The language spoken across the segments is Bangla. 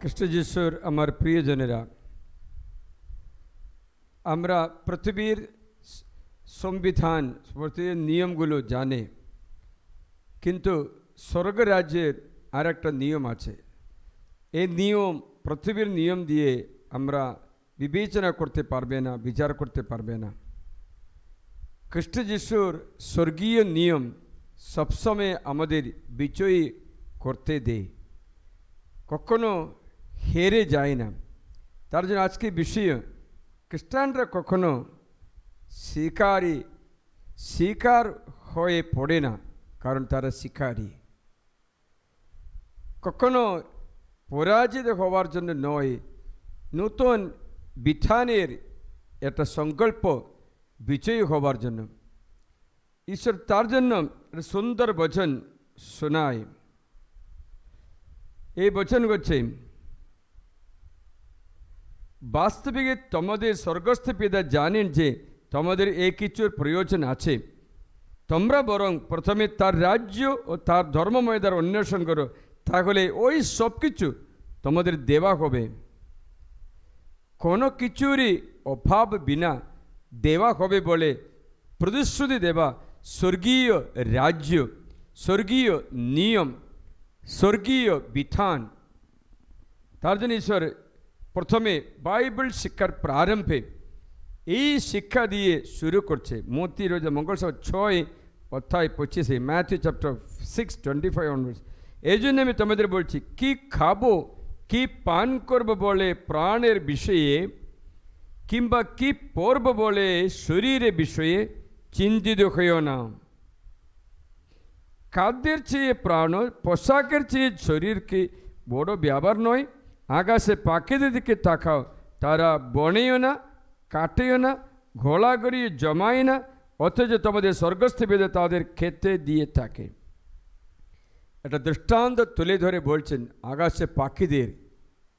খ্রিস্ট যিশুর আমার প্রিয়জনেরা, আমরা পৃথিবীর সংবিধান পৃথিবীর নিয়মগুলো জানে, কিন্তু স্বর্গরাজ্যের আর একটা নিয়ম আছে। এই নিয়ম পৃথিবীর নিয়ম দিয়ে আমরা বিবেচনা করতে পারবে না, বিচার করতে পারবে না। খ্রিস্ট যিশুর স্বর্গীয় নিয়ম সবসময় আমাদের বিজয়ী করতে দেয়, কখনো হেরে যায় না। তার জন্য আজকে বিষয়, খ্রিস্টানরা কখনো শিকার হয়ে পড়ে না, কারণ তারা শিকারী। কখনো পরাজিত হওয়ার জন্য নয়, নতুন বিধানের একটা সংকল্প বিজয়ী হওয়ার জন্য। ঈশ্বর তার জন্য সুন্দর বচন শোনায়। এই বচন হচ্ছে, বাস্তবিক তোমাদের স্বর্গস্থ পিতা জানেন যে তোমাদের এই কিছুর প্রয়োজন আছে। তোমরা বরং প্রথমে তার রাজ্য ও তার ধর্মময়দার অন্বেষণ করো, তাহলে ওই সব কিছু তোমাদের দেওয়া হবে। কোনো কিছুরই অভাব বিনা দেওয়া হবে বলে প্রতিশ্রুতি দেওয়া স্বর্গীয় রাজ্য, স্বর্গীয় নিয়ম, স্বর্গীয় বিধান। তার জন্য ঈশ্বর প্রথমে বাইবেল শিক্ষার প্রারম্ভে এই শিক্ষা দিয়ে শুরু করছে। মতি রোজা মঙ্গলসভা 6:25, ম্যাথিউ চ্যাপ্টার 6:25 অনওয়ার্ডস। এই জন্য আমি তোমাদের বলছি, কি খাবো কি পান করব বলে প্রাণের বিষয়ে কিংবা কি পরব বলে শরীরের বিষয়ে চিন্তিত হইও না। খাদ্যের চেয়ে প্রাণ, পোশাকের চেয়ে শরীরকে বড় ব্যাপার নয়। আকাশে পাখিদের দিকে তাকাও, তারা বনেও না, কাটেও না, ঘোলা করিয়ে জমায় না, অথচ তোমাদের স্বর্গস্থ পিতা তাদের খেতে দিয়ে থাকে। একটা দৃষ্টান্ত তুলে ধরে বলছেন, আকাশে পাখিদের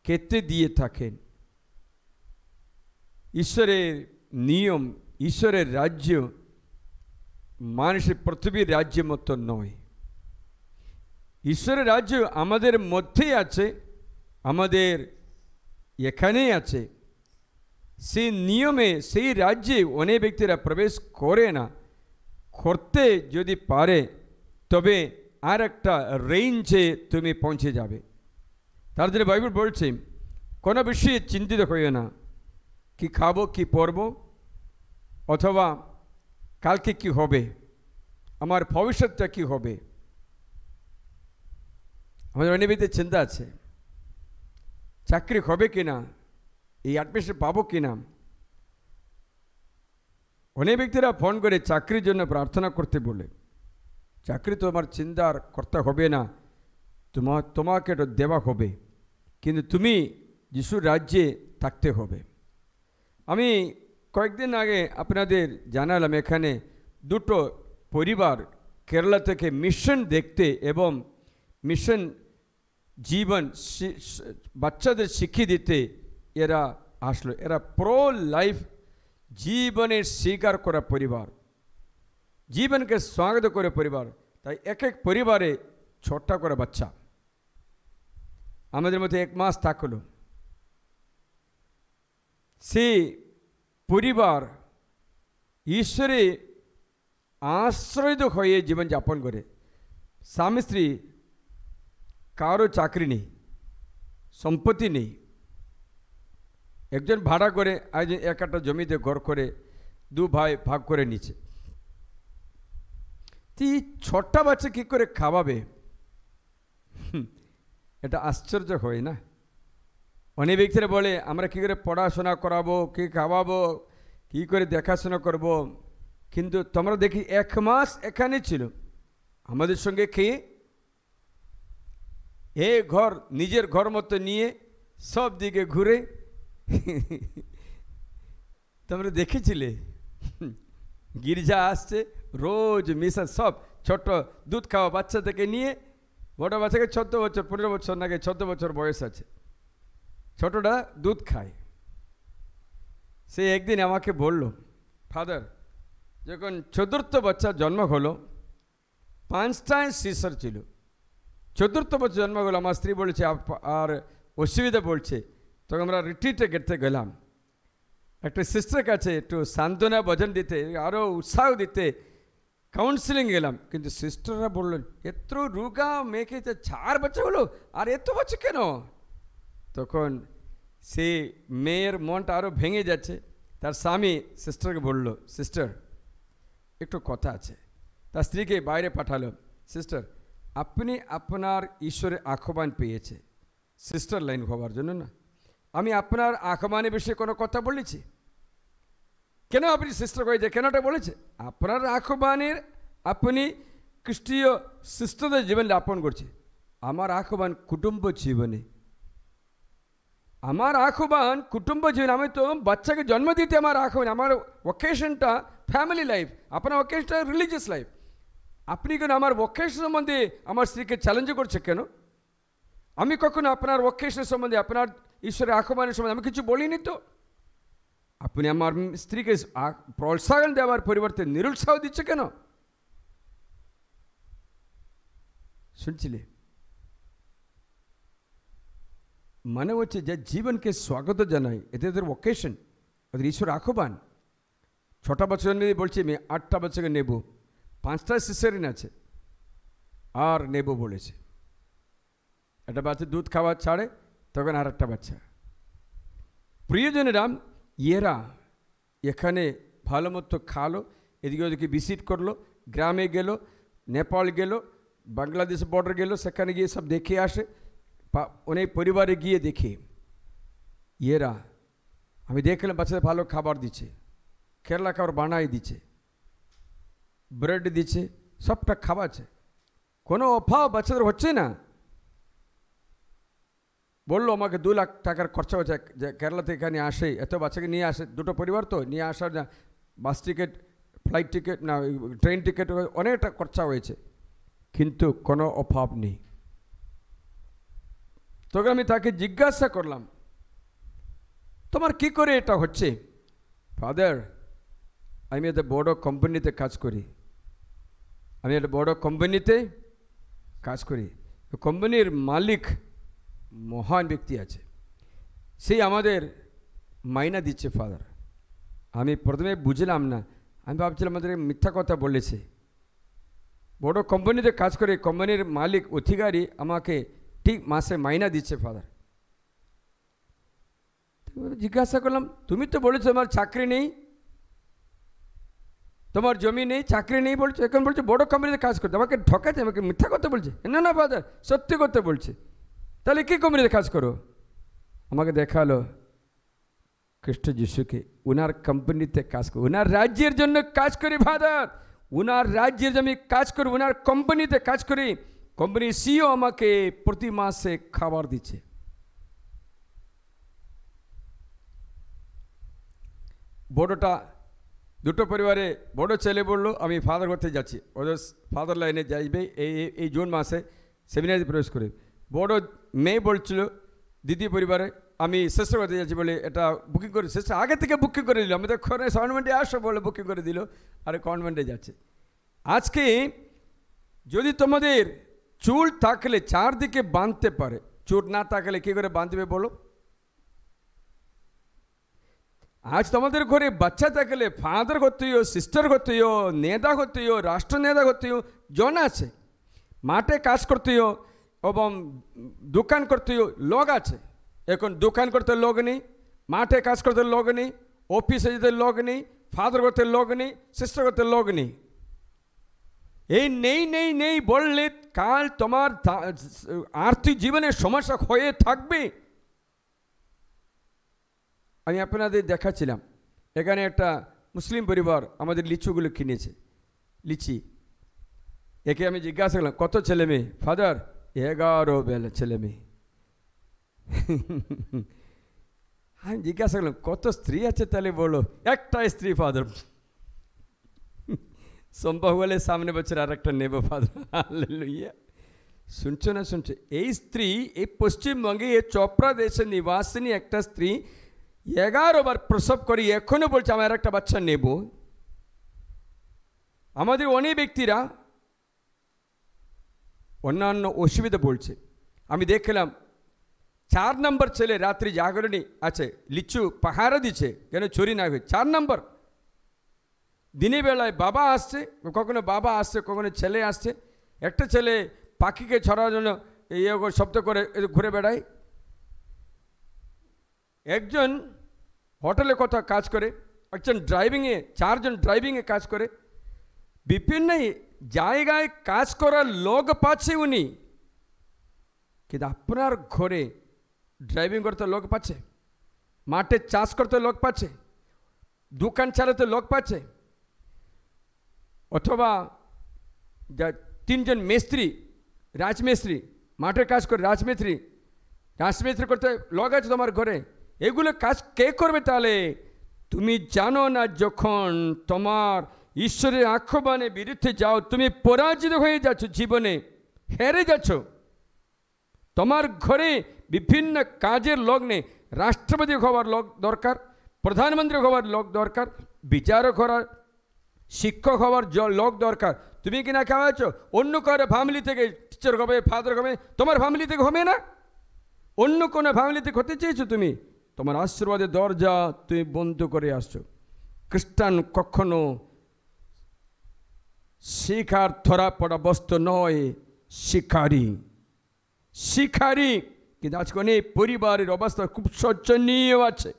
খেতে দিয়ে থাকেন। ঈশ্বরের নিয়ম, ঈশ্বরের রাজ্য মানুষের পৃথিবীর রাজ্যের মতো নয়। ঈশ্বরের রাজ্য আমাদের মধ্যেই আছে, আমাদের এখানেই আছে। সেই নিয়মে, সেই রাজ্যে অনেক ব্যক্তিরা প্রবেশ করে না। করতে যদি পারে তবে আর একটা রেঞ্জে তুমি পৌঁছে যাবে। তার জন্য বাইবেল বলছে, কোনো বিষয়ে চিন্তিত হইও না, কি খাবো কি পরবো, অথবা কালকে কি হবে, আমার ভবিষ্যৎটা কি হবে। আমাদের অনেক ব্যক্তির চিন্তা আছে, চাকরি হবে কিনা, এই অ্যাডমিশন পাবো কিনা। অনেক ব্যক্তিরা ফোন করে চাকরির জন্য প্রার্থনা করতে বলে, চাকরি তো আমার চিন্তার করতে হবে না, তোমাকে এটা দেওয়া হবে, কিন্তু তুমি যিশুর রাজ্যে থাকতে হবে। আমি কয়েকদিন আগে আপনাদের জানালাম, এখানে দুটো পরিবার কেরালা থেকে মিশন দেখতে এবং মিশন জীবন বাচ্চাদের শিখিয়ে দিতে এরা আসলো। এরা প্রো লাইফ জীবনের স্বীকার করা পরিবার, জীবনকে স্বাগত করে পরিবার। তাই এক এক পরিবারে 6টা করে বাচ্চা আমাদের মধ্যে 1 মাস থাকলো। সেই পরিবার ঈশ্বরে আশ্রয়িত হয়ে জীবনযাপন করে। স্বামী স্ত্রী, কারো চাকরি নেই, সম্পত্তি নেই। একজন ভাড়া করে, একজন একটা জমিতে ঘর করে 2 ভাই ভাগ করে নিচ্ছে। তুই 6টা বাচ্চা কী করে খাওয়াবে? এটা আশ্চর্য হয় না? অনেক ব্যক্তিরা বলে, আমরা কী করে পড়াশোনা করাবো, কী খাওয়াবো, কী করে দেখাশোনা করব। কিন্তু তোমরা দেখি 1 মাস এখানে ছিল আমাদের সঙ্গে খেয়ে, ঘর নিজের ঘর মতো নিয়ে সব দিকে ঘুরে। তোমরা দেখেছিলে? গির্জা আসছে রোজ, মিশা সব ছোট দুধ খাওয়া বাচ্চা থেকে নিয়ে বড় বাচ্চাকে 14 বছর 15 বছর নাকি 14 বছর বয়স আছে, ছোটটা দুধ খায়। সে একদিন আমাকে বলল, ফাদার, যখন 4th বাচ্চা জন্ম হলো 5টায় সিজার ছিল, 4th বছর জন্ম হলো, আমার স্ত্রী বলেছে আর অসুবিধা বলছে, তখন আমরা রিট্রিটে গেতে গেলাম। একটা সিস্টারের কাছে একটু সান্ত্বনা ভজন দিতে, আরও উৎসাহ দিতে কাউন্সিলিং গেলাম। কিন্তু সিস্টাররা বললেন, এত রোগা মেয়েকে 4 বাচ্চা হলো, আর এত বাচ্চা কেন? তখন সে মেয়ের মনটা আরও ভেঙে যাচ্ছে। তার স্বামী সিস্টারকে বলল, সিস্টার একটু কথা আছে। তার স্ত্রীকে বাইরে পাঠালো, সিস্টার আপনি আপনার ঈশ্বরের আহ্বান পেয়েছে সিস্টার লাইন হওয়ার জন্য না, আমি আপনার আহ্বানের বিষয়ে কোনো কথা বলেছি? কেন আপনি সিস্টার করেছে, কেনটা বলেছে? আপনার আহ্বানের আপনি খ্রিস্টীয় সিস্টারদের জীবনে যাপন করছে। আমার আহ্বান কুটুম্ব জীবনে, আমার আহ্বান কুটুম্ব জীবন। আমি তো বাচ্চাকে জন্ম দিতে আমার আহ্বান, আমার ওকেশনটা ফ্যামিলি লাইফ, আপনার ওকেশনটা রিলিজিয়াস লাইফ। আপনি কেন আমার ওকেশন সম্বন্ধে আমার স্ত্রীকে চ্যালেঞ্জ করছে কেন? আমি কখনো আপনার ওকেশন সম্বন্ধে, আপনার ঈশ্বরের আহ্বানের সম্বন্ধে আমি কিছু বলিনি তো। আপনি আমার স্ত্রীকে প্রোৎসাহন দেওয়ার পরিবর্তে নিরুৎসাহ দিচ্ছে কেন? শুনছিলে? মানে হচ্ছে যে জীবনকে স্বাগত জানাই, এতে এদের ওকেশন, ওদের ঈশ্বর আহ্বান। 6টা বছর নিয়ে বলছি আমি 8টা বছরকে নেব, 5টা সিজারিয়ান আছে আর নেব বলেছে। একটা বাচ্চা দুধ খাওয়া ছাড়ে, তখন আর একটা বাচ্চা। প্রিয়জনেরা, এরা এখানে ভালো মতো খালো, এদিকে ওদিকে ভিজিট করলো, গ্রামে গেল, নেপাল গেল, বাংলাদেশ বর্ডার গেল, সেখানে গিয়ে সব দেখে আসে, অনেক পরিবারে গিয়ে দেখে। এরা আমি দেখলাম বাচ্চাদের ভালো খাবার দিচ্ছে, কেরালা খাবার বানাই দিচ্ছে, ব্রেড দিচ্ছে, সবটা খাওয়াচ্ছে, কোনো অভাব বাচ্চাদের হচ্ছে না। বললো আমাকে 2 লাখ টাকার খরচা হচ্ছে, যে কেরালা থেকে এখানে আসে, এত বাচ্চাকে নিয়ে আসে, 2টো পরিবার তো নিয়ে আসার না, বাস টিকিট, ফ্লাইট টিকিট না, ট্রেন টিকিট, অনেকটা খরচা হয়েছে, কিন্তু কোনো অভাব নেই। তখন আমি তাকে জিজ্ঞাসা করলাম, তোমার কি করে এটা হচ্ছে? ফাদার, আমি একটা বড় কোম্পানিতে কাজ করি, কোম্পানির মালিক মহান ব্যক্তি আছে, সেই আমাদের মাইনা দিচ্ছে ফাদার। আমি প্রথমে বুঝলাম না, আমি ভাবছিলাম আমাদের মিথ্যা কথা বলেছে। বড় কোম্পানিতে কাজ করে, কোম্পানির মালিক অধিকারী আমাকে ঠিক মাসে মাইনা দিচ্ছে ফাদার। জিজ্ঞাসা করলাম, তুমি তো বলেছো আমার চাকরি নেই, তোমার জমি নেই, চাকরি নেই বলছো, এখন বলছো বড় কোম্পানিতে কাজ করতে। আমাকে ঠকাচ্ছে, আমাকে মিথ্যা কথা বলছে। না না ফাদার, সত্যি কথা বলছে। তাহলে কী কোম্পানিতে কাজ করো? আমাকে দেখালো খ্রিস্ট যিশুকে, ওনার কোম্পানিতে কাজ করি, ওনার রাজ্যের জন্য কাজ করি ফাদার, ওনার রাজ্যের জন্য কাজ করি, ওনার কোম্পানিতে কাজ করি। কোম্পানির সিইও আমাকে প্রতি মাসে খাবার দিচ্ছে। বড়টা, 2টো পরিবারে বড় ছেলে বললো আমি ফাদার করতে যাচ্ছি, ওদের ফাদার লাইনে যাইবে এই জুন মাসে সেমিনারিতে প্রবেশ করে। বড় মেয়ে বলছিল দ্বিতীয় পরিবারে আমি সিস্টার করতে যাচ্ছি বলে এটা বুকিং করে, সিস্টার আগে থেকে বুকিং করে দিল, আমাদের কনভেন্টে আসো বলে বুকিং করে দিল, আর কনভেন্টে যাচ্ছে। আজকে যদি তোমাদের চুল থাকলে চারদিকে বাঁধতে পারে, চুল না থাকলে কী করে বাঁধবে বলো? আজ তোমাদের ঘরে বাচ্চা থাকলে ফাদার করতেও, সিস্টার করতেও, নেতা করতেও, রাষ্ট্র নেতা করতেও জন আছে, মাঠে কাজ করতেও এবং দোকান করতেও লোক আছে। এখন দোকান করতে লোক নেই, মাঠে কাজ করতে লোক নেই, অফিসে যেতে লোক নেই, ফাদার করতে লোক নেই, সিস্টার করতে লোক নেই। এই নেই নেই নেই বললে কাল তোমার আর্থিক জীবনের সমস্যা হয়ে থাকবে। আমি আপনাদের দেখাচ্ছিলাম, এখানে একটা মুসলিম পরিবার আমাদের লিচুগুলো কিনেছে, লিচি। একে আমি জিজ্ঞাসা করলাম কত ছেলে মেয়ে? ফাদার 11 বেলা ছেলে মেয়ে। আমি জিজ্ঞাসা করলাম কত স্ত্রী আছে? তাহলে বলো একটা স্ত্রী ফাদার। সম্ভব হলে সামনে বছর আর একটা নেব ফাদার। হালেলুয়া। শুনছো না শুনছো? এই স্ত্রী এই পশ্চিমবঙ্গে এই চোপড়া দেশের নিবাসিনী একটা স্ত্রী 11 বার প্রসব করি, এখনো বলছে আমার একটা বাচ্চা নেব। আমাদের অনেক ব্যক্তিরা অন্যান্য অসুবিধা বলছে। আমি দেখলাম 4 নম্বর ছেলে রাত্রি জাগরণী আছে, লিচু পাহারা দিচ্ছে কেন চুরি না হয়ে। 4 নম্বর দিনের বেলায় বাবা আসছে, কখনো বাবা আসছে, কখনো ছেলে আসছে। একটা ছেলে পাখিকে ছড়ার জন্য শব্দ করে ঘুরে বেড়ায়। একজন হোটেলে কোথাও কাজ করে, একজন ড্রাইভিংয়ে, 4 জন ড্রাইভিংয়ে কাজ করে। বিভিন্ন জায়গায় কাজ করার লোক পাচ্ছে উনি, কিন্তু আপনার ঘরে ড্রাইভিং করতে লোক পাচ্ছে, মাঠে চাষ করতে লোক পাচ্ছে, দোকান চালাতে লোক পাচ্ছে, অথবা 3 জন মিস্ত্রি, রাজমিস্ত্রি, মাঠের কাজ করে রাজমিস্ত্রি করতে লোক আছে তোমার ঘরে। এগুলো কাজ কে করবে তাহলে? তুমি জানো না, যখন তোমার ঈশ্বরের আহ্বানের বিরুদ্ধে যাও, তুমি পরাজিত হয়ে যাচ্ছ, জীবনে হেরে যাচ্ছ। তোমার ঘরে বিভিন্ন কাজের লোক নেই। রাষ্ট্রপতি হওয়ার লোক দরকার, প্রধানমন্ত্রী হওয়ার লোক দরকার, বিচারক হওয়ার, শিক্ষক হওয়ার লোক দরকার। তুমি কিনা খাওয়াচ্ছ অন্য কারো ফ্যামিলি থেকে টিচার হবে, ফাদার হবে, তোমার ফ্যামিলি থেকে হবে না। অন্য কোনো ফ্যামিলি থেকে হতে চেয়েছো তুমি, তোমার আশীর্বাদের দরজা তুমি বন্ধ করে আসছো। খ্রিস্টান কখনো শিখার ধরা পড়া বস্তু নয়, শিকারী। কিন্তু আজকে অনেক পরিবারের অবস্থা খুব শোচনীয় আছে।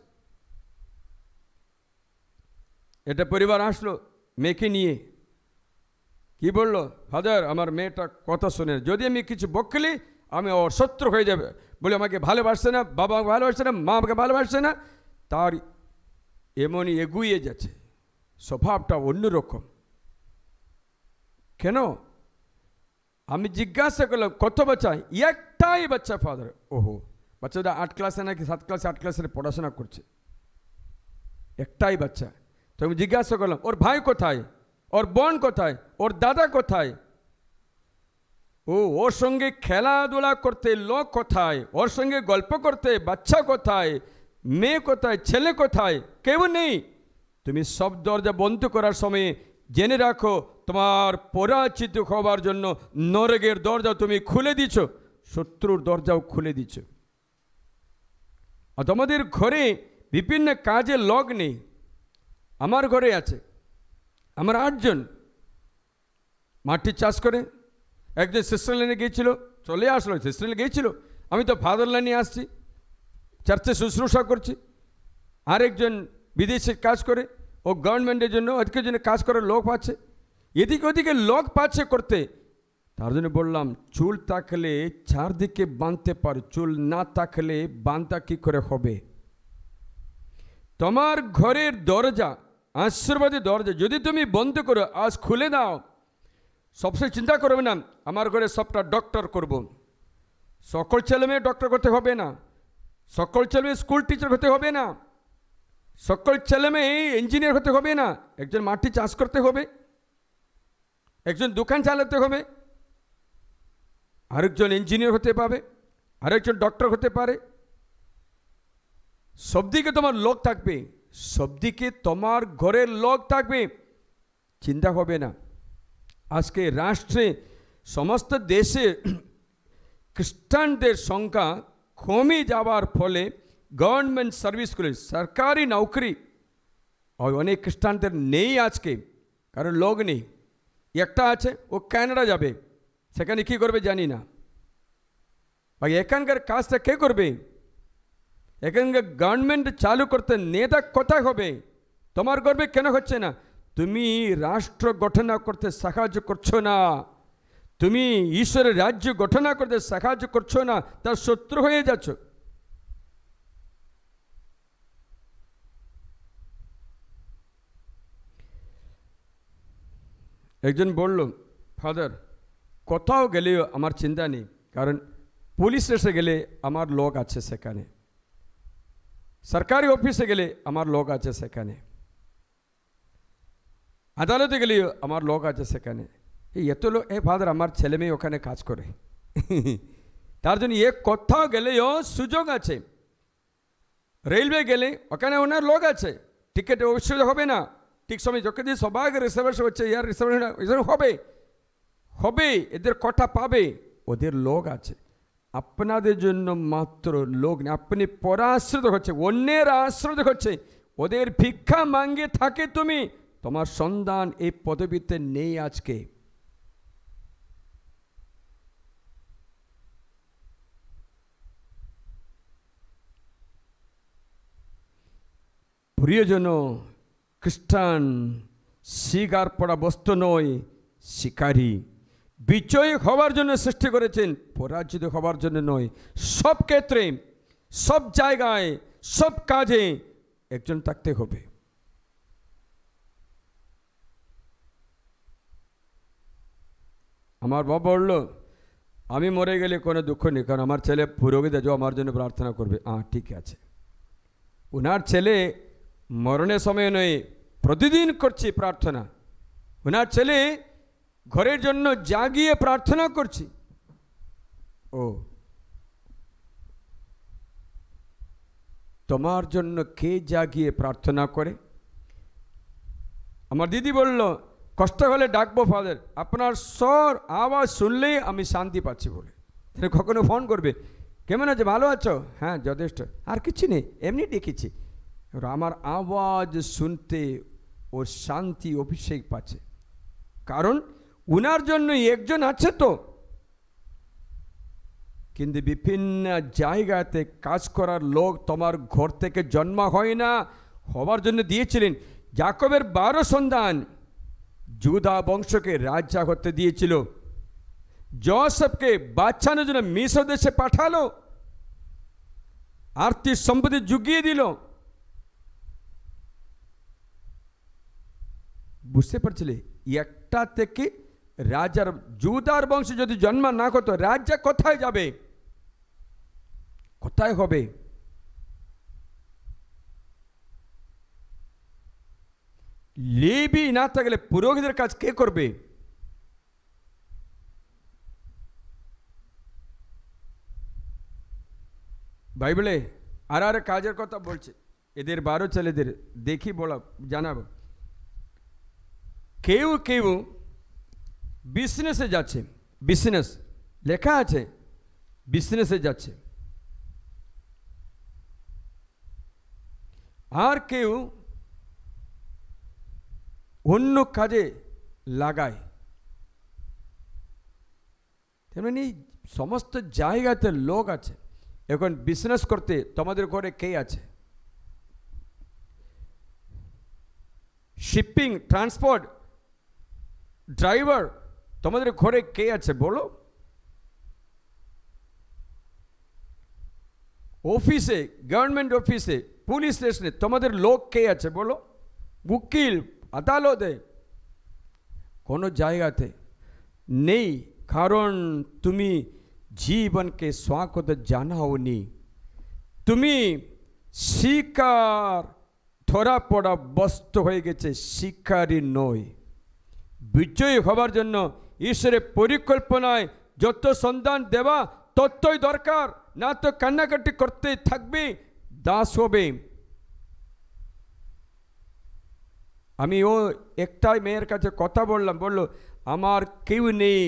এটা পরিবার আসলো মেয়েকে নিয়ে, কি বললো, ফাদার আমার মেয়েটা কথা শুনে, যদি আমি কিছু বকলি আমি ওর শত্রু হয়ে যাবে, বলে আমাকে ভালোবাসছে না, বাবা আমাকে ভালোবাসছে না, মা আমাকে ভালোবাসছে না। তার এমনই এগুইয়ে যাচ্ছে, স্বভাবটা অন্যরকম। কেন? আমি জিজ্ঞাসা করলাম কত বাচ্চা? একটাই বাচ্চা ফাদার। ওহো, বাচ্চাটা 8 ক্লাসে নাকি 7 ক্লাসে 8 ক্লাসে পড়াশোনা করছে, একটাই বাচ্চা। তো আমি জিজ্ঞাসা করলাম ওর ভাই কোথায়, ওর বোন কোথায়, ওর দাদা কোথায়? ওর সঙ্গে খেলাধুলা করতে লোক কোথায়, ওর সঙ্গে গল্প করতে বাচ্চা কোথায়, মেয়ে কোথায়, ছেলে কোথায়? কেউ নেই। তুমি সব দরজা বন্ধ করার সময় জেনে রাখো, তোমার পরাজিত হওয়ার জন্য নরকের দরজা তুমি খুলে দিচ্ছ, শত্রুর দরজাও খুলে দিচ্ছ। আর তোমাদের ঘরে বিভিন্ন কাজে লোক নেই। আমার ঘরে আছে, আমার 8 জন মাটি চাষ করে। একজন সিস্টার লাইনে গিয়েছিল, চলে আসলো, সিস্টার লাইনে গিয়েছিল, আমি তো ফাদার লাইনে আসছি, চার্চে শুশ্রূষা করছি। আরেকজন বিদেশে কাজ করে, ও গভর্নমেন্টের জন্য ওদিকের জন্য কাজ করার লোক পাচ্ছে, এদিকে ওদিকে লোক পাচ্ছে করতে। তার জন্য বললাম, চুল থাকলে চারদিকে বাঁধতে পারো, চুল না থাকলে বাঁধা কী করে হবে? তোমার ঘরের দরজা, আশীর্বাদের দরজা যদি তুমি বন্ধ করো, আজ খুলে দাও। সবসময় চিন্তা করবে না আমার ঘরে সবটা ডক্টর করব। সকল ছেলে মেয়ে ডক্টর করতে হবে না, সকল ছেলে মেয়ে স্কুল টিচার হতে হবে না, সকল ছেলে মেয়ে ইঞ্জিনিয়ার হতে হবে না। একজন মাটি চাষ করতে হবে, একজন দোকান চালাতে হবে, আরেকজন ইঞ্জিনিয়ার হতে পারে, আরেকজন ডক্টর হতে পারে। সব দিকে তোমার লোক থাকবে, সব দিকে তোমার ঘরের লোক থাকবে, চিন্তা হবে না। আজকে রাষ্ট্রে সমস্ত দেশে খ্রিস্টানদের সংখ্যা কমে যাওয়ার ফলে গভর্নমেন্ট সার্ভিসগুলি, সরকারি নৌকরি অনেক খ্রিস্টানদের নেই আজকে, কারণ লোক নেই। একটা আছে, ও কানাডা যাবে, সেখানে কী করবে জানি না। ভাই এখানকার কাজটা কে করবে? এখানকার গভর্নমেন্ট চালু করতে নেতা কোথায় হবে? তোমার গর্বে কেন হচ্ছে না? তুমি রাষ্ট্র গঠন করতে সাহায্য করছো না, তুমি ঈশ্বরের রাজ্য গঠন করতে সাহায্য করছো না, তার শত্রু হয়ে যাচ্ছ। একজন বলল, ফাদার কোথাও গেলেও আমার চিন্তা নেই, কারণ পুলিশ স্টেশনে গেলে আমার লোক আছে সেখানে, সরকারি অফিসে গেলে আমার লোক আছে সেখানে, আদালতে গেলেও আমার লোক আছে সেখানে। এত লোক, ফাদার আমার ছেলে মেয়ে ওখানে কাজ করে, তার জন্য কোথাও গেলেও সুযোগ আছে। রেলওয়ে গেলে ওখানে ওনার লোক আছে, টিকিট অবশ্যই হবে না, ঠিক সময় যখন দিয়ে সবাই রিজার্ভেশন হচ্ছে, ইয়ার রিজার্ভেশন হবে, এদের কটা পাবে, ওদের লোক আছে। আপনাদের জন্য মাত্র লোক নেই, আপনি পরাশ্রিত হচ্ছে, অন্যের আশ্রিত হচ্ছে, ওদের ভিক্ষা মাঙ্গে থাকে তুমি, তোমার সন্তান এই পদবীতে নেই আজকে। প্রিয়জন, খ্রিস্টান শিকার পড়া বস্তু নয়, শিকারী। বিজয়ী হওয়ার জন্য সৃষ্টি করেছেন, পরাজিত হওয়ার জন্য নয়। সব ক্ষেত্রে, সব জায়গায়, সব কাজে একজন থাকতে হবে। আমার বাবা বলল, আমি মরে গেলে কোনো দুঃখ নেই, কারণ আমার ছেলে পুরোহিত যে আমার জন্য প্রার্থনা করবে। ঠিক আছে। ওনার ছেলে মরণের সময় নয়, প্রতিদিন করছি প্রার্থনা। ওনার ছেলে ঘরের জন্য জাগিয়ে প্রার্থনা করছি। তোমার জন্য কে জাগিয়ে প্রার্থনা করে? আমার দিদি বলল, কষ্ট হলে ডাকবো ফাদার, আপনার স্বর আওয়াজ শুনলেই আমি শান্তি পাচ্ছি বলে। কখনো ফোন করবে, কেমন আছে, ভালো আছো? হ্যাঁ যথেষ্ট, আর কিছু নেই, এমনি ডেকেছি। আমার আওয়াজ শুনতে ও শান্তি অভিষেক পাচ্ছে, কারণ উনার জন্য একজন আছে তো। কিন্তু বিভিন্ন জায়গাতে কাজ করার লোক তোমার ঘর থেকে জন্ম হয় না, হবার জন্য দিয়েছিলেন। যাকবের 12 সন্তান যুদা বংশকে রাজা করতে দিয়েছিল। যোসেফকে বাচ্চানোর জন্য মিশর দেশে পাঠালো, আর্থিক সম্পত্তি জুগিয়ে দিল। বুঝতে পারছিলে, একটা থেকে রাজার, যুদার বংশে যদি জন্ম না করতো, রাজা কোথায় যাবে, কোথায় হবে? লেবি না থাকলে পুরোহিতের কাজ কে করবে? বাইবেলে আর কাজের কথা বলছে, এদের 12 ছেলেদের দেখি বলা জানাবো। কেউ কেউ বিজনেসে যাচ্ছে, বিজনেস লেখা আছে, বিজনেসে যাচ্ছে। আর কেউ অন্য কাজে লাগায়। তেমনি সমস্ত জায়গাতে লোক আছে। এখন বিজনেস করতে তোমাদের ঘরে কে আছে? শিপিং, ট্রান্সপোর্ট, ড্রাইভার, তোমাদের ঘরে কে আছে বলো? অফিসে, গভর্নমেন্ট অফিসে, পুলিশ স্টেশনে তোমাদের লোক কে আছে বলো? উকিল, আদালতে, কোনো জায়গাতে নেই, কারণ তুমি জীবনকে স্বাগত জানাওনি। তুমি শিকার ধরা পড়া বস্তু হয়ে গেছে, শিকারী নয়। বিজয়ী হবার জন্য ঈশ্বরের পরিকল্পনায় যত সন্তান দেওয়া ততই দরকার, না তো কান্নাকাটি করতে থাকবে, দাস হবে। আমি একটাই মেয়ের কাছে কথা বললাম, বলল আমার কেউ নেই,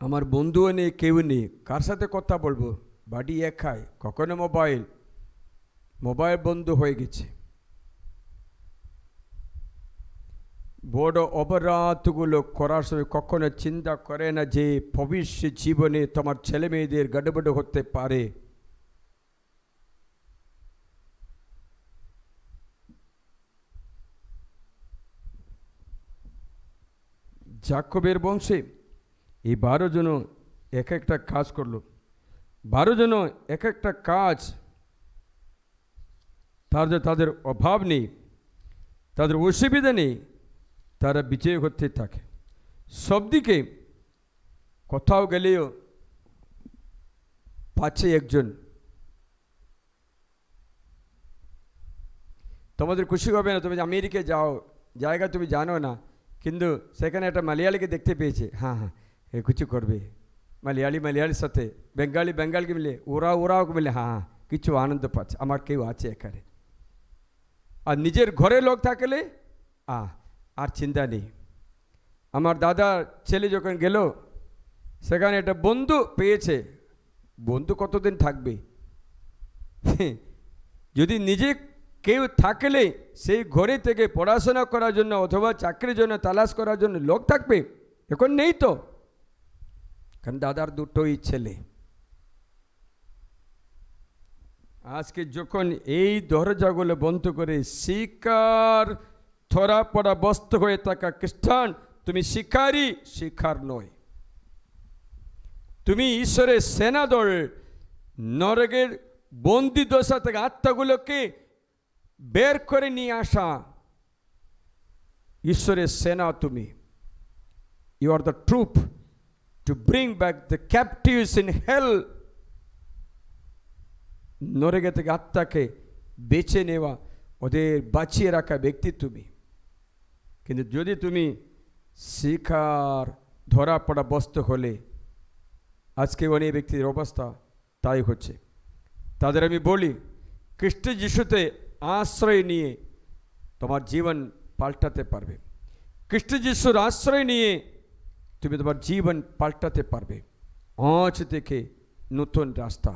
আমার বন্ধুও নেই, কেউ নেই, কার সাথে কথা বলবো, বাড়ি একাই, কখনো মোবাইল বন্ধ হয়ে গেছে। বড় অপরাধগুলো করার সময় কখনো চিন্তা করে না যে ভবিষ্যৎ জীবনে তোমার ছেলে মেয়েদের গড়বড় হতে পারে। যাকবের বংশে এই 12 জন এক একটা কাজ করলো, 12 জন এক একটা কাজ, তাদের অভাব নেই, তাদের অসুবিধা নেই, তারা বিজয় করতে থাকে সব দিকে। কোথাও গেলেও পাচ্ছে একজন। তোমাদের খুশি হবে না, তুমি আমেরিকায় যাও, জায়গা তুমি জানো না, কিন্তু সেখানে একটা মালয়ালিকে দেখতে পেয়েছে, হ্যাঁ এ কিছু করবে, মালয়ালির সাথে বেঙ্গালকে মিলে, ওরাও মিলে, হ্যাঁ কিছু আনন্দ পাচ্ছে, আমার কেউ আছে এখানে। আর নিজের ঘরে লোক থাকলে আর চিন্তা নেই। আমার দাদার ছেলে যখন গেল সেখানে একটা বন্ধু পেয়েছে। বন্ধু কতদিন থাকবে? যদি নিজে কেউ থাকলে সেই ঘরে থেকে পড়াশোনা করার জন্য অথবা চাকরির জন্য তালাশ করার জন্য লোক থাকবে। এখন নেই তো, কারণ দাদার দুটোই ছেলে। আজকে যখন এই দরজাগুলো বন্ধ করে শিকার ধরা পড়া বস্তু হয়ে থাকা খ্রিস্টান, তুমি শিকারী, শিকার নয়। তুমি ঈশ্বরের সেনাদল, নরকের বন্দি দশা থেকে আত্মাগুলোকে বের করে নিয়ে আসা ঈশ্বরের সেনা তুমি। You are the troop to bring back the captives in hell. নরকে থেকে আত্মাকে বেছে নেওয়া, ওদের বাঁচিয়ে রাখা ব্যক্তি তুমি। কিন্তু যদি তুমি শিকার ধরা পড়া বস্তু হলে, আজকে অনেক ব্যক্তির অবস্থা তাই হচ্ছে। তাদের আমি বলি, খ্রিস্ট যিশুতে আশ্রয় নিয়ে তোমার জীবন পাল্টাতে পারবে। খ্রিস্ট যিশুর আশ্রয় নিয়ে তুমি তোমার জীবন পাল্টাতে পারবে। আজ থেকে নতুন রাস্তা,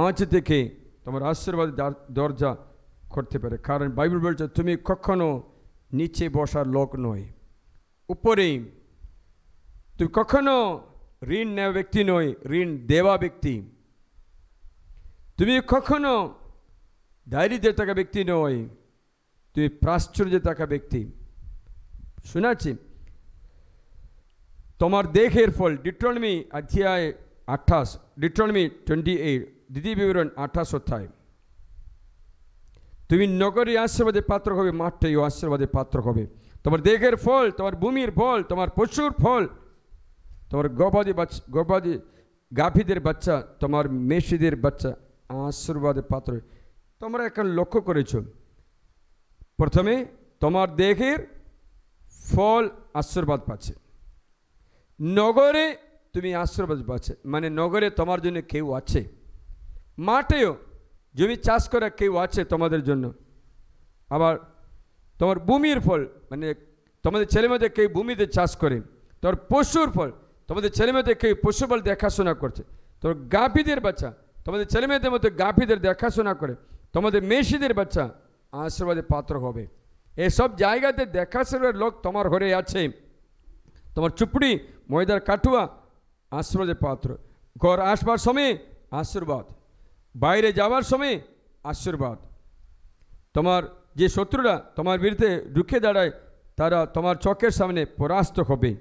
আজ থেকে তোমার আশীর্বাদ দরজা করতে পারে। কারণ বাইবেল বলছে তুমি কখনো নিচে বসার লোক নয়, উপরেই। তুমি কখনো ঋণ নেওয়া ব্যক্তি নয়, ঋণ দেওয়া ব্যক্তি। তুমি কখনো দারিদ্রে থাকা ব্যক্তি নয়, তুমি প্রাচুর্যে থাকা ব্যক্তি। শোনাচ্ছি, তোমার দেহের ফল, ডিট্রনমি অধ্যায় 28, ডিট্রনমি 28, দ্বিতীয় বিবরণ 28 অধ্যায়। তুমি নগরে আশীর্বাদের পাত্র হবে, মাঠটাই আশীর্বাদের পাত্র হবে। তোমার দেহের ফল, তোমার ভূমির ফল, তোমার পশুর ফল, তোমার গবাদি গাভীদের বাচ্চা, তোমার মেষিদের বাচ্চা আশীর্বাদের পাত্র। তোমরা এখন লক্ষ্য করেছ, প্রথমে তোমার দেহের ফল আশীর্বাদ পাচ্ছে, নগরে তুমি আশীর্বাদ পাচ্ছে, মানে নগরে তোমার জন্য কেউ আছে, মাঠেও জমি চাষ করা কেউ আছে তোমাদের জন্য। আবার তোমার ভূমির ফল, মানে তোমাদের ছেলেমেয়েদের কেউ ভূমিতে চাষ করে। তোমার পশুর ফল, তোমাদের ছেলেমেয়েদের কেউ পশুপাল দেখাশোনা করছে। তোমার গাভীদের বাচ্চা, তোমাদের ছেলেমেয়েদের মধ্যে গাভীদের দেখাশোনা করে। তোমাদের মেষিদের বাচ্চা আশীর্বাদের পাত্র হবে। এসব জায়গাতে দেখাশোনার লোক তোমার ঘরে আছে। তোমার চুপড়ি, ময়দার কাঠুয়া আশীর্বাদের পাত্র। ঘর আসবার সময় আশীর্বাদ, বাইরে যাওয়ার সময় আশীর্বাদ। তোমার যে শত্রুরা তোমার বিরুদ্ধে রুখে দাঁড়ায়, তারা তোমার চোখের সামনে পরাস্ত হবে।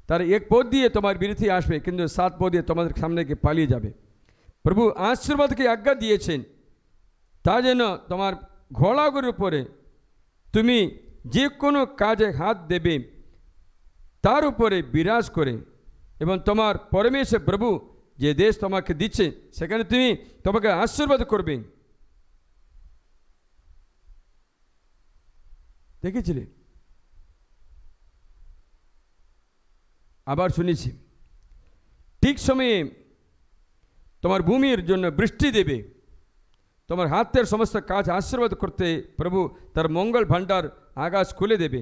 তারা এক পদ দিয়ে তোমার বিরুদ্ধে আসবে, কিন্তু 7 পদ দিয়ে তোমাদের সামনে গিয়ে পালিয়ে যাবে। প্রভু আশীর্বাদকে আজ্ঞা দিয়েছেন, তা যেন তোমার ঘোড়াগুলোর উপরে তুমি যে কোনো কাজে হাত দেবে তার উপরে বিরাজ করে, এবং তোমার পরমেশ্বর প্রভু যে দেশ তোমাকে দিচ্ছে সেখানে তুমি তোমাকে আশীর্বাদ করবে। দেখেছিলে? আবার শুনেছি, ঠিক সময়ে তোমার ভূমির জন্য বৃষ্টি দেবে, তোমার হাতের সমস্ত কাজ আশীর্বাদ করতে প্রভু তার মঙ্গল ভাণ্ডার আকাশ খুলে দেবে।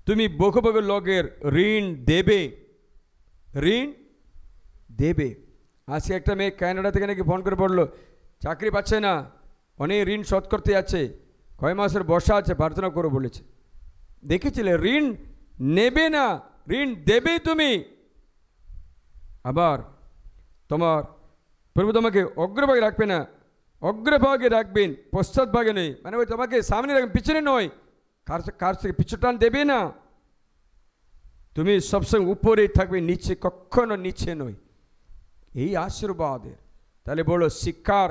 তুমি বহু বহু লোকের ঋণ দেবে, ঋণ দেবে। আজকে একটা মেয়ে কানাডা থেকে নাকি ফোন করে বললো চাকরি পাচ্ছে না, অনেক ঋণ শোধ করতে যাচ্ছে, কয় মাসের বর্ষা আছে, প্রার্থনা করো বলেছে। দেখেছিলে? ঋণ নেবে না, ঋণ দেবে তুমি। আবার তোমার প্রভু তোমাকে অগ্রভাগে রাখবে না, অগ্রভাগে রাখবেন, পশ্চাৎভাগে নেই। মানে ওই তোমাকে সামনে রাখবেন, পিছনে নয়। কার থেকে পিছু টান দেবে না। তুমি সবসময় উপরে থাকবে, নিচে কখনো নিচে নয়। এই আশীর্বাদের, তাহলে বলো শিকার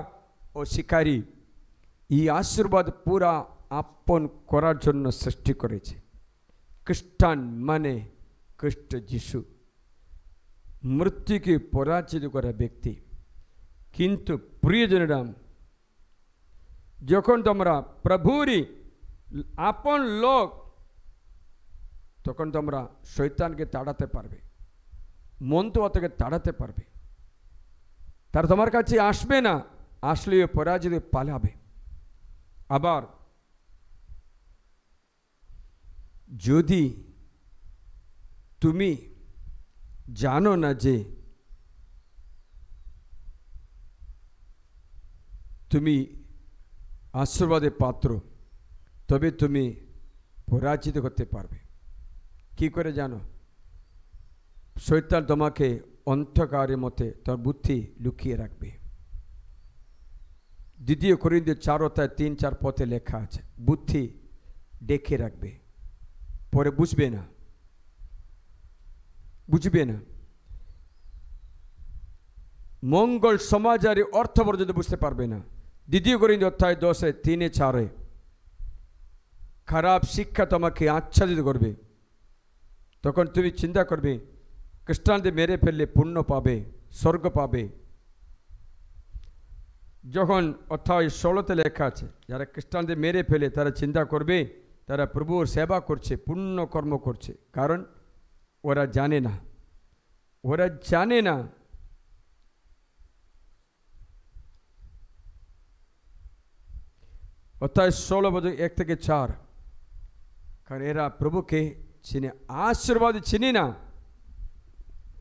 ও শিকারী, এই আশীর্বাদ পুরা আপন করার জন্য সৃষ্টি করেছে। খ্রিস্টান মানে খ্রিস্ট যিশু, মৃত্যুকে পরাজিত করা ব্যক্তি। কিন্তু প্রিয়জনেরা, যখন তোমরা প্রভুরই আপন লোক, তখন তোমরা শয়তানকে তাড়াতে পারবে, মন্ত্রকে তাড়াতে পারবে। তারা তোমার কাছে আসবে না, আসলেও পরাজিত পালাবে। আবার যদি তুমি জানো না যে তুমি আশীর্বাদের পাত্র, তবে তুমি পরাজিত করতে পারবে। কি করে জানো? শয়তান তোমাকে অন্ধকারের মতে তোমার বুদ্ধি লুকিয়ে রাখবে। 2 কোরিন্থীয় 4:3-4 পথে লেখা আছে, বুদ্ধি ডেকে রাখবে, পরে বুঝবে না। মঙ্গল সমাজের অর্থ পর্যন্ত বুঝতে পারবে না। 2 কোরিন্থীয় 10:3-4 খারাপ শিক্ষা তোমাকে আচ্ছাদিত করবে। তখন তুমি চিন্তা করবে খ্রিস্টানদের মেরে ফেললে পুণ্য পাবে, স্বর্গ পাবে। যখন 16 লেখা আছে, যারা খ্রিস্টানদের মেরে ফেলে তারা চিন্তা করবে তারা প্রভুর সেবা করছে, পুণ্য কর্ম করছে, কারণ ওরা জানে না। 16:1-4, কারণ এরা প্রভুকে চিনে, আশীর্বাদ চিনি না,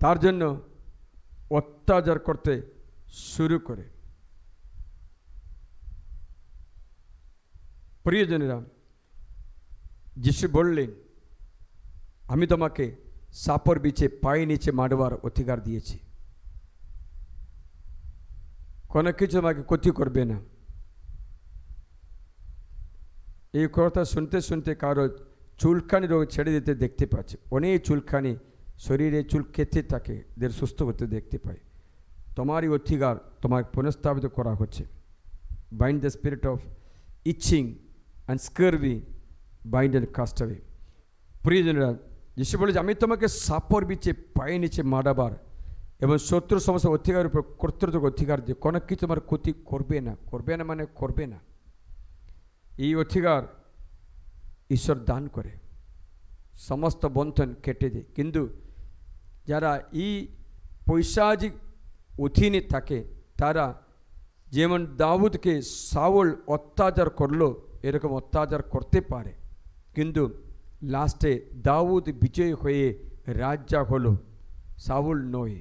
তার জন্য অত্যাচার করতে শুরু করে। প্রিয়জনেরা, যিশু বললেন, আমি তোমাকে সাপর বিছে পায়ে নিচে মারবার অধিকার দিয়েছি, কোনো কিছু আমাকে ক্ষতি করবে না। এই কথা শুনতে শুনতে কারো চুলকানি রোগ ছেড়ে দিতে দেখতে পাচ্ছে। অনেক চুলকানি শরীরে চুল খেতে থাকে, এদের সুস্থ করতে দেখতে পাই। তোমারই অধিকার তোমাকে পুনঃস্থাপিত করা হচ্ছে। Bind the spirit of itching and scurvy, bind and cast away. প্রিয়জনেরা, যিশু বলেছে, আমি তোমাকে সাপর বিছে পায়ে নিচে মারাবার এবং শত্রু সমস্ত অধিকারের উপর কর্তৃত্ব অধিকার দিয়ে কোনো কিছু তোমার ক্ষতি করবে না। মানে করবে না। এই অধিকার ঈশ্বর দান করে, সমস্ত বন্ধন কেটে দেয়। কিন্তু যারা এই পৈশাচিক অধীনে থাকে, তারা যেমন দাউদকে শাউল অত্যাচার করলো, এরকম অত্যাচার করতে পারে। কিন্তু লাস্টে দাউদ বিজয় হয়ে রাজা হলো, শাউল নয়।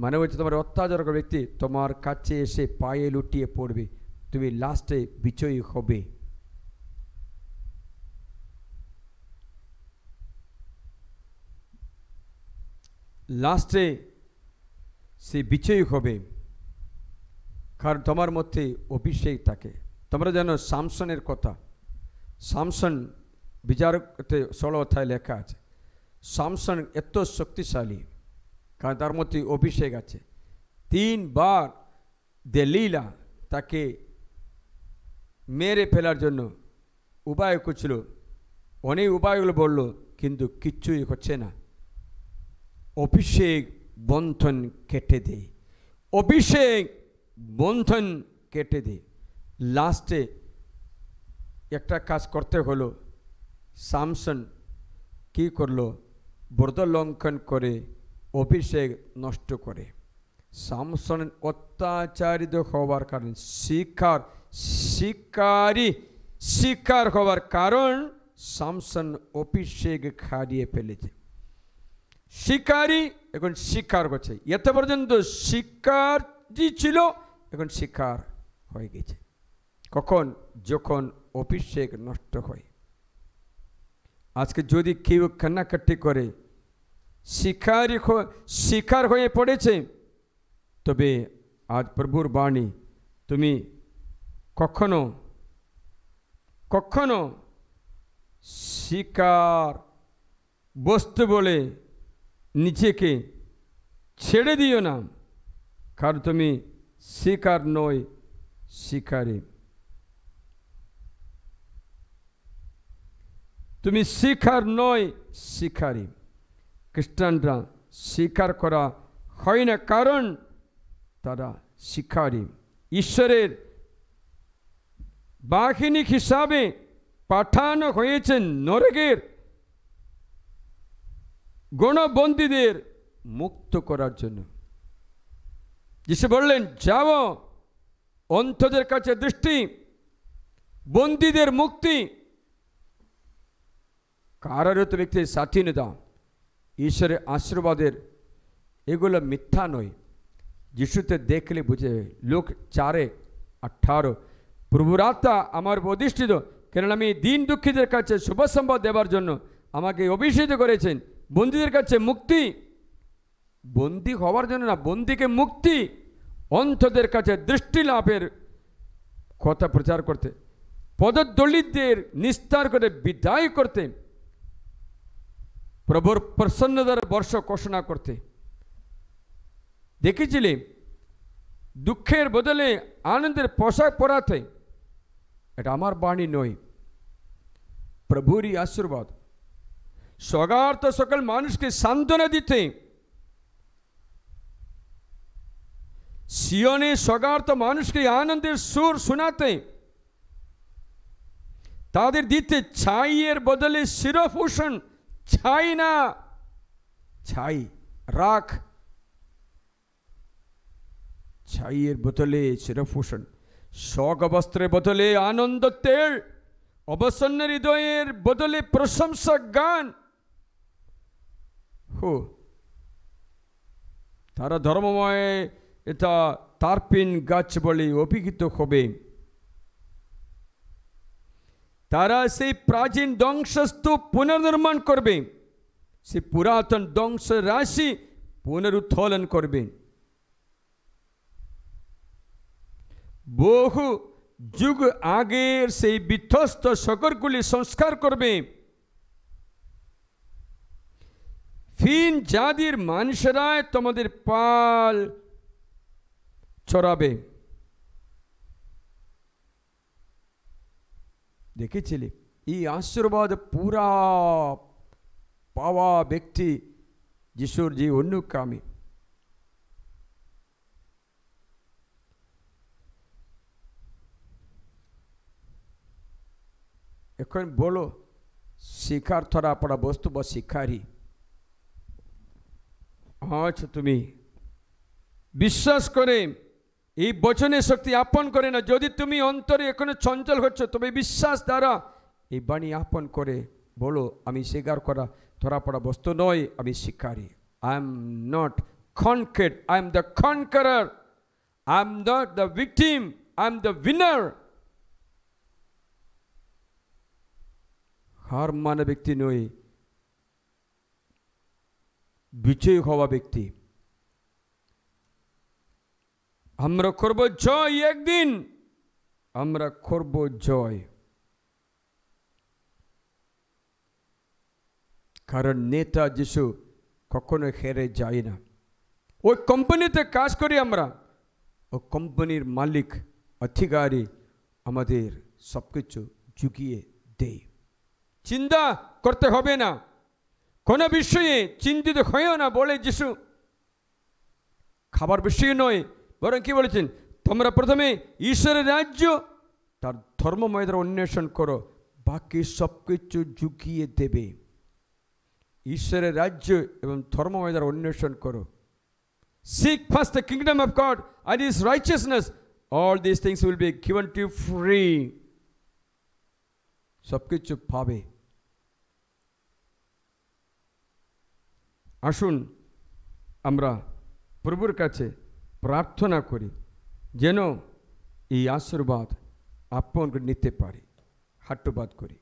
মানে হচ্ছে তোমার অত্যাচার করা ব্যক্তি তোমার কাছে এসে পায়ে লুটিয়ে পড়বে, তুমি লাস্টে বিজয়ী হবে। লাস্টে সে বিজয়ী হবে, কারণ তোমার মধ্যে অভিষেক থাকে। তোমরা জানো শামসনের কথা। শামসন বিচারকতে 16 অধ্যায় লেখা আছে, শামসন এত শক্তিশালী, কারণ তার মধ্যে অভিষেক আছে। 3 বার দেলীলা তাকে মেরে ফেলার জন্য উপায় করছিল, অনেক উপায়গুলো বলল, কিন্তু কিচ্ছুই হচ্ছে না। অভিষেক বন্ধন কেটে দেয়, অভিষেক বন্ধন কেটে দেয়। লাস্টে একটা কাজ করতে হলো, শামসন কি করলো? ব্রত লঙ্ঘন করে অভিষেক নষ্ট করে। শামসন অত্যাচারিত হওয়ার কারণ, শিকার হওয়ার কারণ শামসন অভিষেক হারিয়ে ফেলেছে। শিকারী এখন শিকার করছে। এত পর্যন্ত শিকারী ছিল, এখন শিকার হয়ে গেছে। কখন? যখন অভিষেক নষ্ট হয়। আজকে যদি কেউ কান্নাকাটি করে শিকার হয়ে পড়েছে, তবে আজ প্রভুর বাণী, তুমি কখনো কখনো শিকার বস্তু বলে নিজেকে ছেড়ে দিও না, কারণ তুমি শিকার নয়, শিকারী। তুমি শিকার নয়, শিকারী। খ্রিস্টানরা শিকার করা হয় না, কারণ তারা শিকারী। ঈশ্বরের বাহিনী হিসাবে পাঠানো হয়েছেন নরকের গণবন্দীদের মুক্ত করার জন্য। যিশু বললেন, যাও, অন্ধদের কাছে দৃষ্টি, বন্দীদের মুক্তি, কারারত ব্যক্তির স্বাধীনতা, ঈশ্বরের আশীর্বাদের এগুলো মিথ্যা নয়, যিশুতে দেখলে বুঝে। লোক 4:18 প্রভুর আত্মা আমার উপর অধিষ্ঠিত, কেন আমি দিন দুঃখীদের কাছে শুভ সংবাদ দেবার জন্য আমাকে অভিষিক্ত করেছেন, বন্দীদের কাছে মুক্তি, বন্দী হওয়ার জন্য না, বন্দীকে মুক্তি, অন্ধদের কাছে দৃষ্টি লাভের কথা প্রচার করতে, পদদলিতদের নিস্তার করে বিদায় করতে, প্রভুর প্রসন্নতার বর্ষ ঘোষণা করতে। দেখেছিলে দুঃখের বদলে আনন্দের পোশাক পরাতে। এটা আমার বাণী নয়, প্রভুরই আশীর্বাদ। স্বগার্থ সকল মানুষকে সান্ত্বনা দিতে, সিয়নে স্বগার্থ মানুষকে আনন্দের সুর শোনাতে, তাদের দিতে ছাইয়ের বদলে শিরভূষণ, ছাই না, ছাই রাখ, ছাইয়ের বদলে শিরভূষণ, শোক বস্ত্রের বদলে আনন্দ তেল, অবসন্ন হৃদয়ের বদলে প্রশংসা গান। তারা ধর্মময় এটা তারপিন গাছ বলে অভিহিত হবে। তারা সেই প্রাচীন ধ্বংসস্তূপ পুনর্নির্মাণ করবে, সেই পুরাতন ধ্বংস রাশি পুনরুত্থোলন করবে। বহু যুগ আগের সেই বিধ্বস্ত শহরগুলি সংস্কার করবে। ফিন জাতির মানুষেরা তোমাদের পাল ছড়াবে। দেখেছিলে এই আশীর্বাদ পুরা পাওয়া ব্যক্তি যিশুর যে অনুগামী। এখন বলো শিখার ধরা পড়া বস্তু বা শিখারি। আচ্ছা তুমি বিশ্বাস করে এই বচনের শক্তি আপন করে না, যদি তুমি অন্তরে এখনো চঞ্চল হচ্ছ, তবে বিশ্বাস দ্বারা এই বাণী আপন করে বলো, আমি স্বীকার করা ধরা পড়া বস্তু নয়, আমি শিকারী। I am not conquered, I am the conqueror, I am not the victim, I am the winner. হার মানা ব্যক্তি নয়, বিজয় হওয়া ব্যক্তি। আমরা করব জয়, একদিন আমরা করব জয়। কারণ নেতা যিশু কখনো হেরে যায় না। ওই কোম্পানিতে কাজ করি আমরা, ও কোম্পানির মালিক অধিকারী আমাদের সব কিছু জুগিয়ে দেয়। চিন্তা করতে হবে না, কোনো বিষয়ে চিন্তিত হয়েও না বলে যিশু। খাবার বিষয়ে নয়, বরং কি বলেছেন, তোমরা প্রথমে ঈশ্বরের রাজ্য তার ধর্মময়দের অন্বেষণ করো, বাকি সব কিছু জুগিয়ে দেবে। ঈশ্বরের রাজ্য এবং ধর্মময়দের অন্বেষণ করো। Seek first the kingdom of God and his righteousness, all these things will be given to you free. সব কিছু পাবে। আসুন আমরা প্রভুর কাছে প্রার্থনা করি যেন এই আশীর্বাদ আপন নিতে পারি। হাট্টবাদ করি।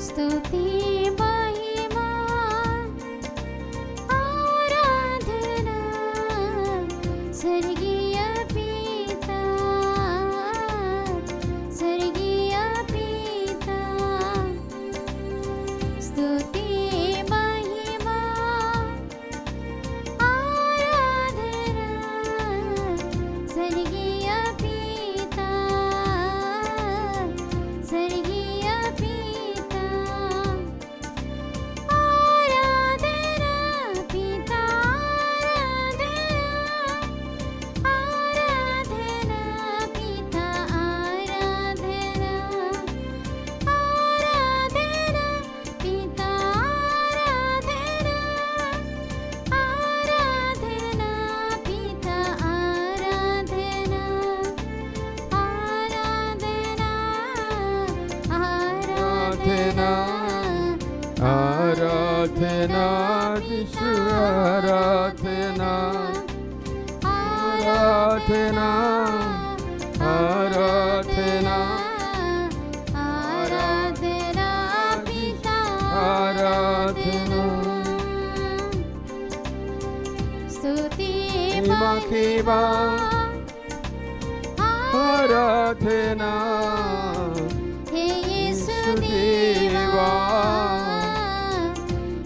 स्तुति महिमा आराधना स्वर्गीय पिता स्वर्गीय पिता स्तुति महिमा आराधना स्वर्गीय पिता स्वर्गीय पिता आराधना पिता आराधना पिता आराधना आराधना पिता आराधना आराधना पिता आराधना आराधना आराधना यीशु आराधना आराधना आराधना आराधना पिता आराधना स्तुति महिमा आराधना हे यीशु देवा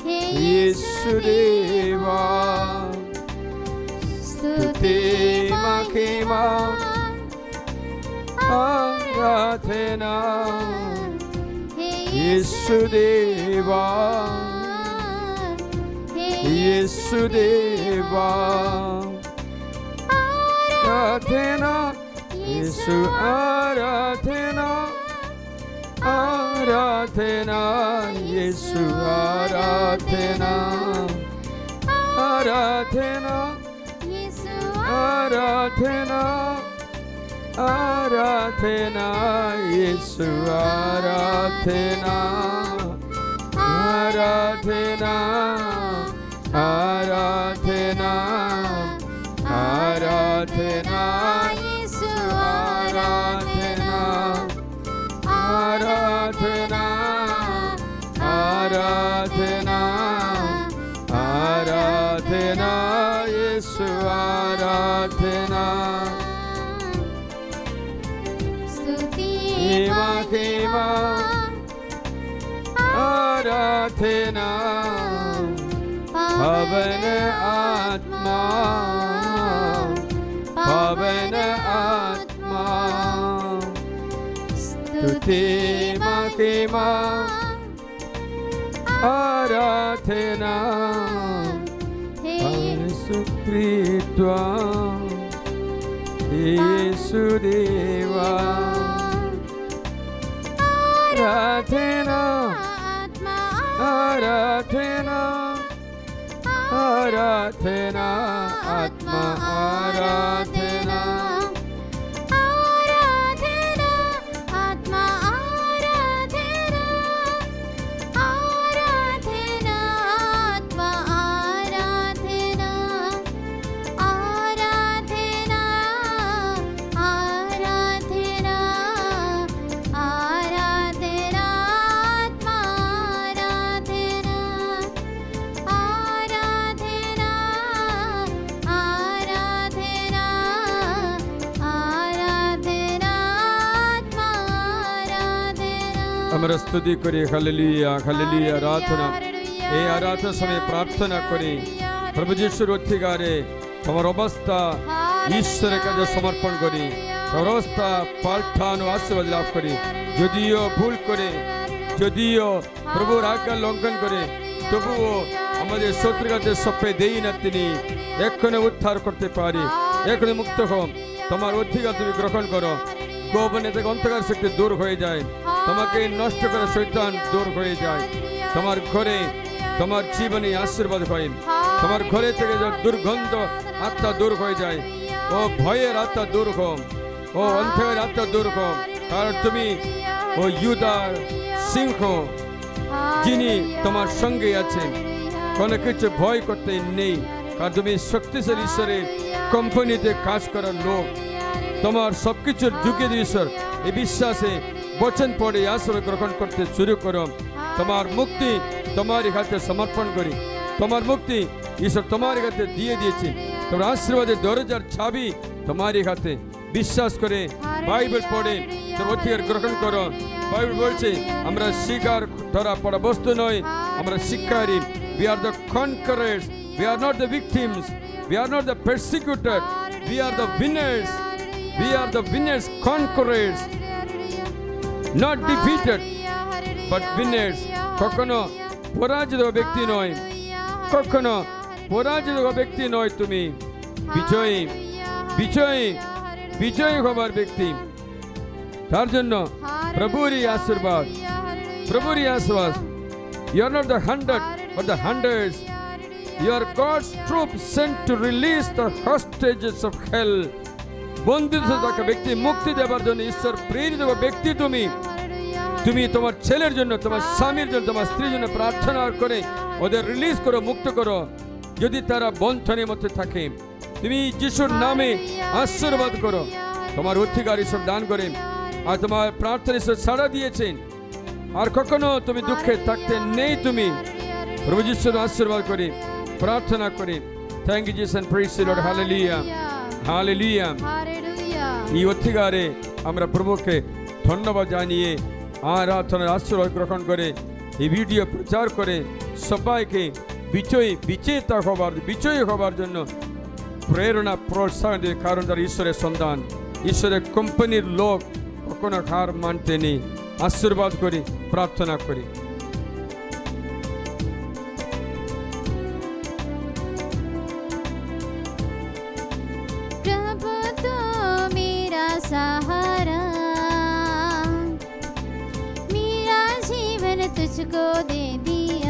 हे यीशु देवा स्तुति महिमा आराधना हे यीशु देवा हे यीशु देवा आराधना यीशु आराधना आराधना यीशु आराधना आराधना यीशु आराधना आराधना यीशु आराधना आराधना आराधना आराधना यीशु आराधना आराधना आराधना आराधना यीशु आराधना स्तुति महिमा आराधना पवन आत्मा पवन आत्मा स्तुति महिमा आराधना यीशु कृत्वा यीशु देवा आराधना आराधना आराधना आत्मा आराधना आराधना आत्मा आराधना आराधना आत्मा आराधना आराधना आराधना आराधना आत्मा आराधना आराधना आराधना आराधना आत्मा आराधना আমরা স্তুতি করি হালেলুয়া হালেলুয়া আরাধনা এই আরাধনা সময় প্রার্থনা করি প্রভু যিশুর অধিকারে তোমার অবস্থা ঈশ্বরের কাছে সমর্পণ করি তোমার অবস্থা পাল্টানো আশীর্বাদ লাভ করি যদিও ভুল করে যদিও প্রভুর আজ্ঞা লঙ্ঘন করে তবুও আমাদের শত্রুর কাছে সপে দেই না তিনি এক্ষণে উদ্ধার করতে পারি এক্ষণে মুক্ত হও তোমার অধিকার তুমি গ্রহণ করো গোপনে থেকে অন্ধকার শক্তি দূর হয়ে যায় তোমাকে নষ্ট করে শয়তান দূর হয়ে যায় তোমার ঘরে তোমার জীবনে আশীর্বাদ হয় তোমার ঘরে থেকে যে দুর্গন্ধ আত্মা দূর হয়ে যায় ও ভয়ের আত্মা দূর হও ও অন্ধকারের আত্মা দূর হও কারণ তুমি ও ইউদার সিংহ যিনি তোমার সঙ্গে আছেন কোনো কিছু ভয় করতে নেই কারণ তুমি শক্তিশালী ঈশ্বরের কোম্পানিতে কাজ করার লোক তোমার সবকিছুর যুগে ঈশ্বর এই বিশ্বাসে বচন পড়ে আশ্রয় গ্রহণ করতে শুরু করো। তোমার মুক্তি তোমার হাতে সমর্পণ করি। তোমার মুক্তি ঈশ্বর তোমার হাতে দিয়ে দিয়েছে। তোমার আশীর্বাদের দরজার চাবি তোমার হাতে। বিশ্বাস করে বাইবেল পড়ে তোমার অধিকার গ্রহণ করো। বাইবেল বলছে আমরা শিকার ধরা পড়া বস্তু নয়, আমরা শিকারী। We are the conquerors. We are not the victims. We are not the persecuted. We are the winners. We are the winners, conquerors. Not defeated, but winners. কখনো পরাজিত ব্যক্তি নয়, কখনো পরাজিত ব্যক্তি নয়। তুমি বিজয়ী, বিজয়ী, বিজয়ী হবার ব্যক্তি। তার জন্য প্রভুরই আশীর্বাদ, প্রভুরই আশীর্বাদ। You are not the 100, but the hundreds. You are God's troop sent to release the hostages of hell. বন্দিত থাকা ব্যক্তি মুক্তি দেবার জন্য ঈশ্বর প্রেরিত ব্যক্তি। তুমি তুমি তোমার ছেলের জন্য, তোমার স্বামীর জন্য, তোমার স্ত্রীর জন্য প্রার্থনা করে ওদের রিলিজ করো, মুক্ত করো। যদি তারা বন্ধনের মধ্যে থাকে, তুমি যিশুর নামে আশীর্বাদ করো। তোমার অধিকার ঈশ্বর দান করে, আর তোমার প্রার্থনা ঈশ্বর সাড়া দিয়েছেন। আর কখনো তুমি দুঃখে থাকতে নেই। তুমি প্রভু যিশুর আশীর্বাদ করে প্রার্থনা করে। Thank you Jesus, praise the lord, hallelujah, hallelujah. এই অধিকারে আমরা প্রভুকে ধন্যবাদ জানিয়ে আরাধনার আশীর্বাদ গ্রহণ করে এই ভিডিও প্রচার করে সবাইকে বিজয়ী হবার জন্য প্রেরণা প্রোৎসাহন দিয়ে। কারণ তারা ঈশ্বরের সন্তান, ঈশ্বরের কোম্পানির লোক, কখনো হার মানতে নেই। আশীর্বাদ করি, প্রার্থনা করি। प्रभु तो मेरा सहारा, मेरा जीवन तुझको दे दिया।